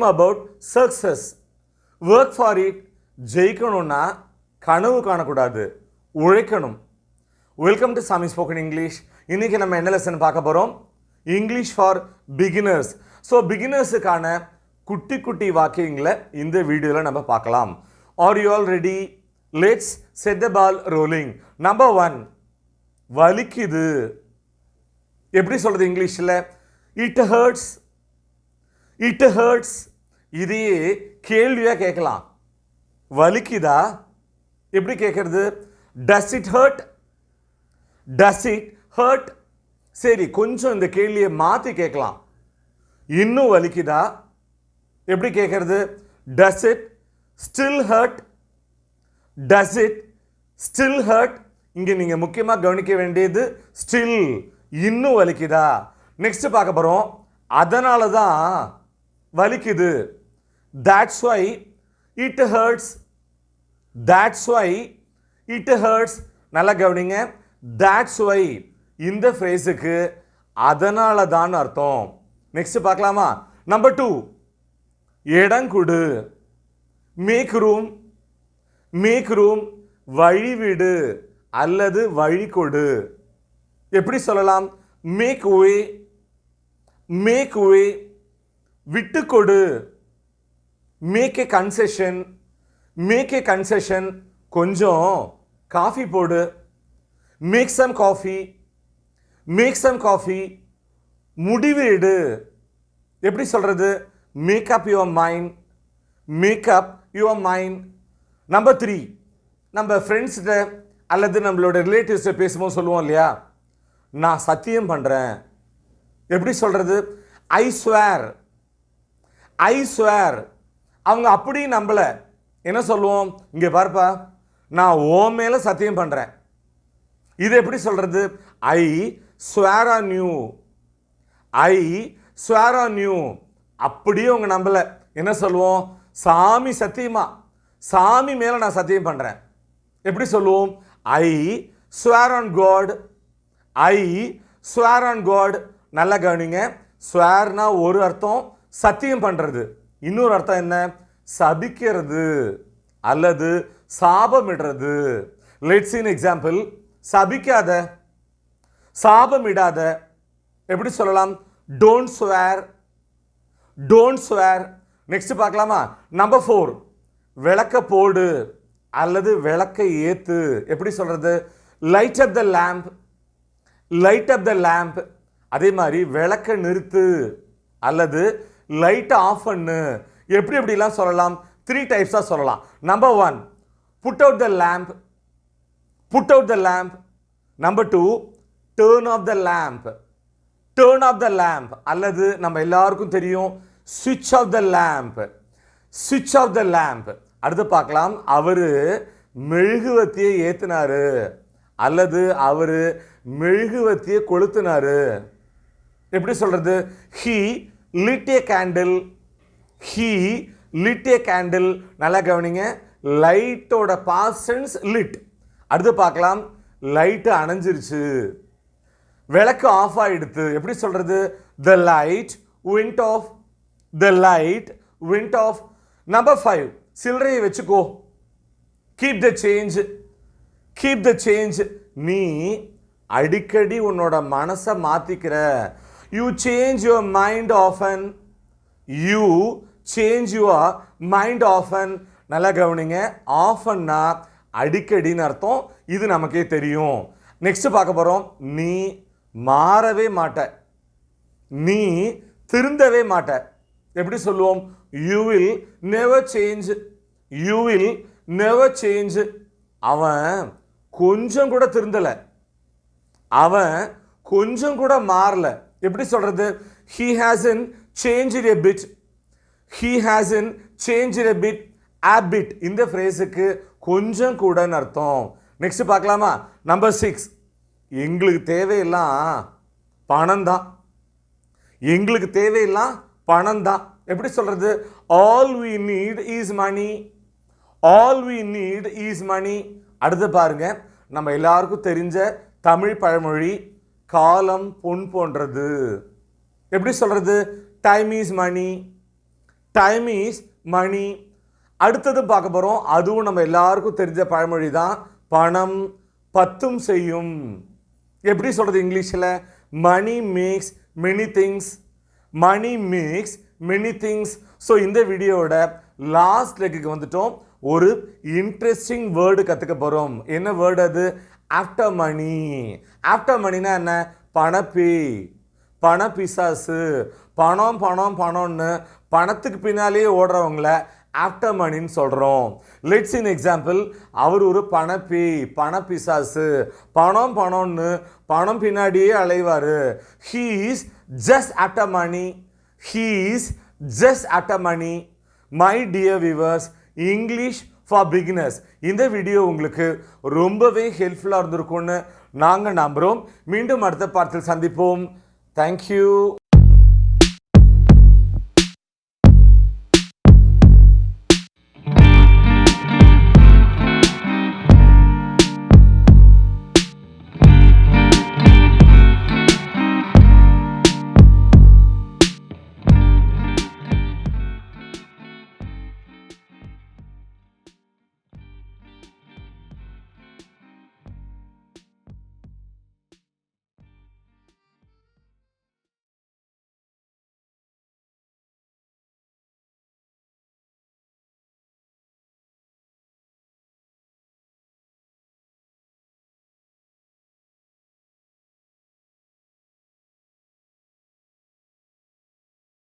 dream about success. Work for it. ஜெயிக்கணும்னா கனவு காணக்கூடாது, உழைக்கணும். Welcome to Sami spoken English. இன்றைக்கி நம்ம என்ன லெசன் பார்க்க போகிறோம்? English for beginners. ஸோ பிகினர்ஸுக்கான குட்டி குட்டி வாக்கியங்களை இந்த வீடியோவில் நம்ம பார்க்கலாம். Are you all ready? Let's set the ball rolling. Number 1, வலிக்குது. எப்படி சொல்கிறது இங்கிலீஷில்? It hurts. It hurts. இதையே கேள்வியாக கேட்கலாம். வலிக்குதா? எப்படி கேட்கறது? Does it hurt? Does it hurt? சரி, கொஞ்சம் இந்த கேள்வியை மாற்றி கேட்கலாம். இன்னும் வலிக்குதா? எப்படி கேட்கறது? Does it still hurt? Does it still hurt? இங்கே நீங்கள் முக்கியமாக கவனிக்க வேண்டியது ஸ்டில், இன்னும் வலிக்குதா. நெக்ஸ்ட் பார்க்க போகிறோம். அதனால தான் வலிக்குது. That's why it hurts. That's why it hurts. நல்லா கவனிங்க. That's why இந்த ஃப்ரேஸுக்கு அதனால தான் அர்த்தம். நெக்ஸ்ட் பார்க்கலாமா? நம்பர் 2, இடம் கொடு. Make room. மேக் ரூம், வழிவிடு அல்லது வழி கொடு. எப்படி சொல்லலாம்? மேக் வே. மேக் வே, விட்டு கொடு. Make a concession. Make a concession, கொஞ்சம் காஃபி போடு. Make some coffee. Make some coffee, முடிவு எடு. எப்படி சொல்கிறது? Make up your mind. Make up your mind. Number 3, நம்ம ஃப்ரெண்ட்ஸ்கிட்ட அல்லது நம்மளோட ரிலேட்டிவ்ஸ்கிட்ட பேசும்போது சொல்லுவோம் இல்லையா, நான் சத்தியம் பண்ணுறேன். எப்படி சொல்கிறது? I swear. I swear. அவங்க அப்படி நம்பலை. என்ன சொல்லுவோம்? இங்கே பார்ப்பா, நான் ஓ மேலே சத்தியம் பண்ணுறேன். இது எப்படி சொல்கிறது? ஐ swear on you. I swear on you. அப்படியே அவங்க நம்பலை. என்ன சொல்லுவோம்? சாமி சத்தியமா, சாமி மேலே நான் சத்தியம் பண்ணுறேன். எப்படி சொல்லுவோம்? I swear on God. I swear on God. நல்லா கவனிங்க. ஸ்வேர்னா ஒரு அர்த்தம், சத்தியம் பண்ணுறது. இன்னொரு அர்த்தம் என்ன? சபிக்கிறது அல்லது சாபமிடுறது. Let's in example. சபிக்காத, சாபமிடாத. எப்படி சொல்லலாம்? Don't swear. Don't swear. Next பார்க்கலாமா? நம்பர் 4, விளக்க போடு அல்லது விளக்கை ஏத்து. எப்படி சொல்றது? Light up the lamb. Light up the lamb. அதே மாதிரி விளக்க நிறுத்து அல்லது லைட்டை ஆஃப் பண்ணு. எப்படி எப்படிலாம் சொல்லலாம்? 3 டைப்ஸாக சொல்லலாம். Number 1, put out the lamp. Put out the lamp. Number 2, turn off the lamp. Turn off the lamp அல்லது நம்ம எல்லாருக்கும் தெரியும் சுவிட்ச் ஆஃப் த லேம்ப். சுவிட்ச் ஆஃப் த லேம்ப். அடுத்து பார்க்கலாம். அவர் மெழுகுவத்தியை ஏற்றினாரு அல்லது அவர் மெழுகுவத்தியை கொளுத்தினாரு. எப்படி சொல்றது? He lit a candle. He lit a candle. நல்லா கவனிங்க. லைட்டோட past tense lit. அடுத்து பார்க்கலாம். லைட்டு அணைஞ்சிருச்சு, விளக்கு ஆஃப் ஆகிடுது. எப்படி சொல்றது? The light went off. The light went off. Number 5, சில்லறையை வச்சுக்கோ. Keep the change. Keep the change. நீ அடிக்கடி உன்னோட மனசை மாற்றிக்கிற. You change your mind often. You change your mind often. நல்லா கவனிங்க. ஆஃபன்னா அடிக்கடின்னு அர்த்தம். இது நமக்கே தெரியும். நெக்ஸ்ட் பார்க்க போகிறோம். நீ மாறவே மாட்ட. நீ திருந்தவே மாட்ட. எப்படி சொல்லுவோம்? You will never change. You will never change. அவன் கொஞ்சம் கூட திருந்தலை, அவன் கொஞ்சம் கூட மாறல. எப்படி சொல்றது? He hasn't changed a bit. He hasn't changed a bit. A bit இந்த ஃப்ரேஸுக்கு கொஞ்சம் கூடன்னு அர்த்தம். நெக்ஸ்ட் பார்க்கலாமா? நம்பர் 6, எங்களுக்கு தேவையெல்லாம் பணம் தான். எங்களுக்கு தேவையெல்லாம் பணம் தான். எப்படி சொல்றது? All we need is money. All we need is money. அடுத்து பாருங்க. நம்ம எல்லாருக்கும் தெரிஞ்ச தமிழ் பழமொழி, காலம் பொன் போன்றது. எப்படி சொல்றது? Time is money. Time is money. அடுத்தது பார்க்க போகிறோம், அதுவும் நம்ம எல்லாருக்கும் தெரிஞ்ச பழமொழி தான், பணம் பத்தும் செய்யும். எப்படி சொல்கிறது இங்கிலீஷில்? Money makes many things. Money makes many things. So இந்த வீடியோவோட லாஸ்ட் லெக்குக்கு வந்துட்டோம். ஒரு இன்ட்ரெஸ்டிங் வேர்டு கற்றுக்க போகிறோம். என்ன வேர்டு அது? ஆஃப்டர் மணி. ஆஃப்டர் மணினா என்ன? பணப்பேய், பணப்பிசாசு. பணம் பணம் பணம்னு பணத்துக்கு பின்னாலேயே ஓடுறவங்கள ஆஃப்டர் மணின்னு சொல்கிறோம். லெட்ஸ் இன் எக்ஸாம்பிள், அவர் ஒரு பணப்பேய், பணப்பிசாசு. பணம் பணம்னு பணம் பின்னாடியே அலைவார். He is just after money. He is just after money. My dear viewers, English for beginners இந்த வீடியோ உங்களுக்கு ரொம்பவே ஹெல்ப்ஃபுல்லாக இருந்திருக்கும்னு நாங்கள் நம்புகிறோம். மீண்டும் அடுத்த பாடத்தில் சந்திப்போம். தேங்க்யூ.